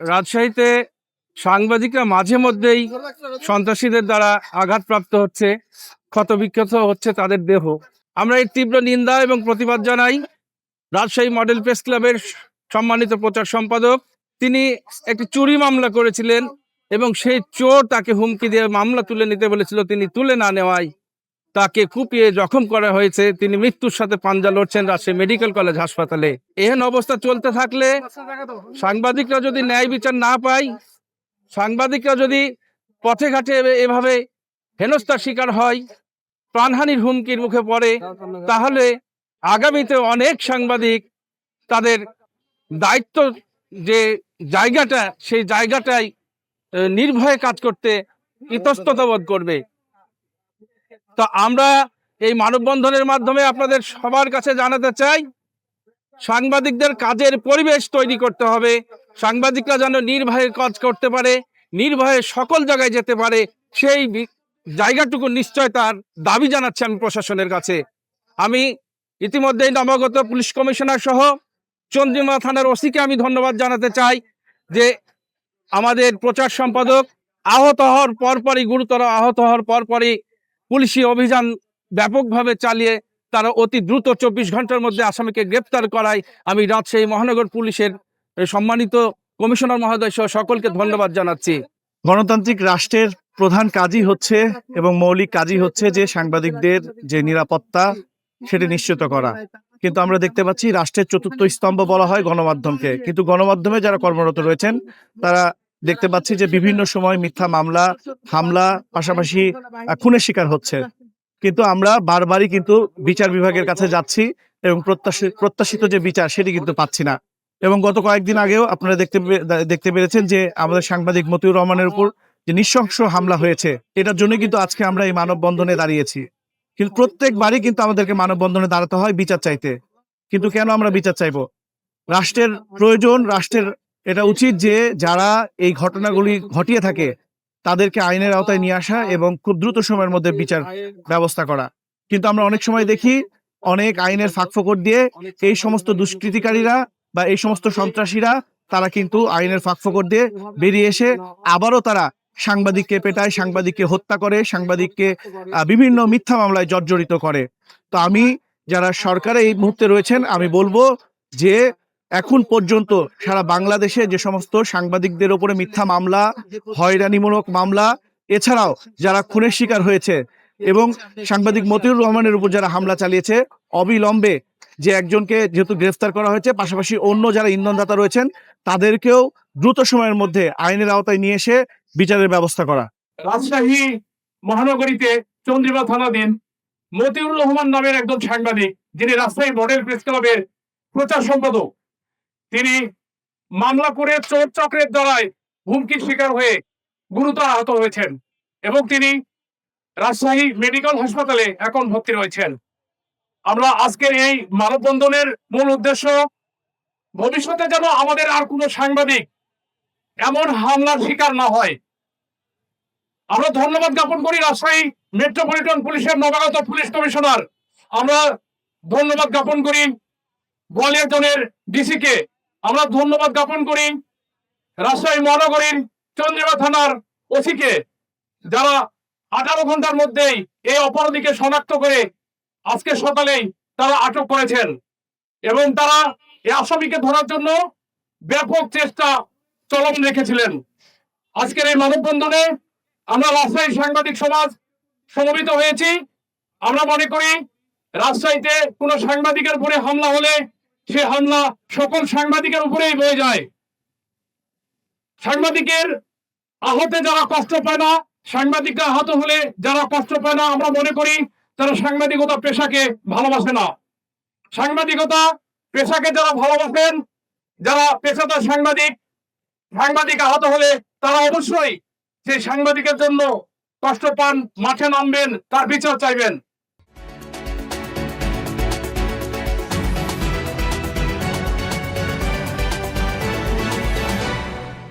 রাজশাহীতে সাংবাদিকরা মাঝে মধ্যেই সন্ত্রাসীদের দ্বারা আঘাতপ্রাপ্ত হচ্ছে, ক্ষতবিক্ষত হচ্ছে তাদের দেহ। আমরা এর তীব্র নিন্দা এবং প্রতিবাদ জানাই। রাজশাহী মডেল প্রেস ক্লাবের সম্মানিত প্রচার সম্পাদক, তিনি একটি চুরি মামলা করেছিলেন এবং সেই চোর তাকে হুমকি দিয়ে মামলা তুলে নিতে বলেছিল, তিনি তুলে না নেওয়ায় তাকে কুপিয়ে জখম করা হয়েছে। তিনি মৃত্যুর সাথে পাঞ্জা লড়ছেন রাজশাহী মেডিকেল কলেজ হাসপাতালে। এহেন অবস্থা চলতে থাকলে, সাংবাদিকরা যদি ন্যায় বিচার না পায়, সাংবাদিকরা যদি পথে ঘাটে এভাবে হেনস্থার শিকার হয়, প্রাণহানির হুমকির মুখে পড়ে, তাহলে আগামীতে অনেক সাংবাদিক তাদের দায়িত্ব যে জায়গাটা, সেই জায়গাটায় নির্ভয়ে কাজ করতে ইতস্ততা বোধ করবে। তো আমরা এই মানববন্ধনের মাধ্যমে আপনাদের সবার কাছে জানাতে চাই, সাংবাদিকদের কাজের পরিবেশ তৈরি করতে হবে। সাংবাদিকরা যেন নির্ভয়ে কাজ করতে পারে, নির্ভয়ে সকল জায়গায় যেতে পারে, সেই জায়গাটুকু নিশ্চয়তার দাবি জানাচ্ছি আমি প্রশাসনের কাছে। আমি ইতিমধ্যেই নবাগত পুলিশ কমিশনার সহ চন্দ্রিমা থানার ওসিকে আমি ধন্যবাদ জানাতে চাই যে আমাদের প্রচার সম্পাদক আহত হওয়ার পরপরই, গুরুতর আহত হওয়ার পরপরই পুলিশি অভিযান ব্যাপকভাবে চালিয়ে তারা অতি দ্রুত 24 ঘন্টার মধ্যে আসামিকে গ্রেপ্তার করায় আমি রাজশাহী মহানগর পুলিশের সম্মানিত কমিশনার মহোদয় সহ সকলকে ধন্যবাদ জানাচ্ছি। গণতান্ত্রিক রাষ্ট্রের প্রধান কাজই হচ্ছে এবং মৌলিক কাজই হচ্ছে যে সাংবাদিকদের যে নিরাপত্তা সেটি নিশ্চিত করা। কিন্তু আমরা দেখতে পাচ্ছি রাষ্ট্রের চতুর্থ স্তম্ভ বলা হয় গণমাধ্যমকে, কিন্তু গণমাধ্যমে যারা কর্মরত রয়েছেন তারা দেখতে পাচ্ছি যে বিভিন্ন সময় মিথ্যা মামলা, হামলা, পাশাপাশি খুনের শিকার হচ্ছে। কিন্তু আমরা বারবারই কিন্তু বিচার বিভাগের কাছে যাচ্ছি এবং প্রত্যাশিত যে বিচার সেটি কিন্তু পাচ্ছি না। এবং গত কয়েকদিন আগেও আপনারা দেখতে পেরেছেন যে আমাদের সাংবাদিক মতিউর রহমানের উপর যে নৃশংস হামলা হয়েছে, এটার জন্য কিন্তু আজকে আমরা এই মানববন্ধনে দাঁড়িয়েছি। কিন্তু প্রত্যেকবারই কিন্তু আমাদেরকে মানববন্ধনে দাঁড়াতে হয় বিচার চাইতে। কিন্তু কেন আমরা বিচার চাইবো? রাষ্ট্রের প্রয়োজন, রাষ্ট্রের এটা উচিত যে যারা এই ঘটনাগুলি ঘটিয়ে থাকে তাদেরকে আইনের আওতায় নিয়ে আসা এবং খুব দ্রুত সময়ের মধ্যে বিচার ব্যবস্থা করা। কিন্তু আমরা অনেক সময় দেখি অনেক আইনের ফাঁকফোকর দিয়ে এই সমস্ত দুষ্কৃতিকারীরা বা এই সমস্ত সন্ত্রাসীরা তারা কিন্তু আইনের ফাঁকফোকর দিয়ে বেরিয়ে এসে আবারও তারা সাংবাদিককে পেটায়, সাংবাদিককে হত্যা করে, সাংবাদিককে বিভিন্ন মিথ্যা মামলায় জর্জরিত করে। তো আমি যারা সরকারে এই মুহূর্তে রয়েছেন আমি বলবো যে এখন পর্যন্ত সারা বাংলাদেশে যে সমস্ত সাংবাদিকদের উপরে মিথ্যা মামলা, হয়রানিমূলক মামলা, এছাড়াও যারা খুনের শিকার হয়েছে এবং সাংবাদিক মতিউর রহমানের উপর যারা হামলা চালিয়েছে, অবিলম্বে যে একজনকে যেহেতু গ্রেফতার করা হয়েছে, পাশাপাশি অন্য যারা ইন্ধনদাতা রয়েছেন তাদেরকেও দ্রুত সময়ের মধ্যে আইনের আওতায় নিয়ে এসে বিচারের ব্যবস্থা করা। রাজশাহী মহানগরীতে চন্দ্রিমা থানাধীন মতিউর রহমান নামের একজন সাংবাদিক, যিনি রাজশাহী মডেল প্রেস ক্লাবের প্রচার সম্পাদক, তিনি মামলা করে চোর চক্রের দ্বারায় হুমকির শিকার হয়ে গুরুতর আহত হয়েছেন এবং তিনি রাজশাহী মেডিকেল হাসপাতালে এখন ভর্তি রয়েছেন। আমরা আজকের এই মানববন্ধনের মূল উদ্দেশ্য, ভবিষ্যতে যেন আমাদের আর কোনো সাংবাদিক এমন হামলার শিকার না হয়। আমরা ধন্যবাদ জ্ঞাপন করি রাজশাহী মেট্রোপলিটন পুলিশের নবাগত পুলিশ কমিশনার, আমরা ধন্যবাদ জ্ঞাপন করি গোয়ালিয়র জোনের ডিসিকে, আমরা ধন্যবাদ জ্ঞাপন করি রাজশাহী মহানগরীর চন্দ্রিমা থানার ওসিকে, যারা 18 ঘন্টার মধ্যেই এই অপরাধীকে শনাক্ত করে আজকে সকালেই তারা আটক করেছেন এবং তারা এই আসামিকে ধরার জন্য ব্যাপক চেষ্টা চলমান রেখেছিলেন। আজকের এই মানববন্ধনে আমরা রাজশাহী সাংবাদিক সমাজ সমবেত হয়েছি। আমরা মনে করি রাজশাহীতে কোনো সাংবাদিকের উপরে হামলা হলে সে হামলা সকল সাংবাদিকের উপরেই বয়ে যায়। সাংবাদিকের আহতে যারা কষ্ট পায় না, সাংবাদিকরা আহত হলে যারা কষ্ট পায় না, আমরা মনে করি তারা সাংবাদিকতা পেশাকে ভালোবাসে না। সাংবাদিকতা পেশাকে যারা ভালোবাসেন, যারা পেশাদার সাংবাদিক আহত হলে তারা অবশ্যই সেই সাংবাদিকের জন্য কষ্ট পান, মাঠে নামবেন, তার বিচার চাইবেন।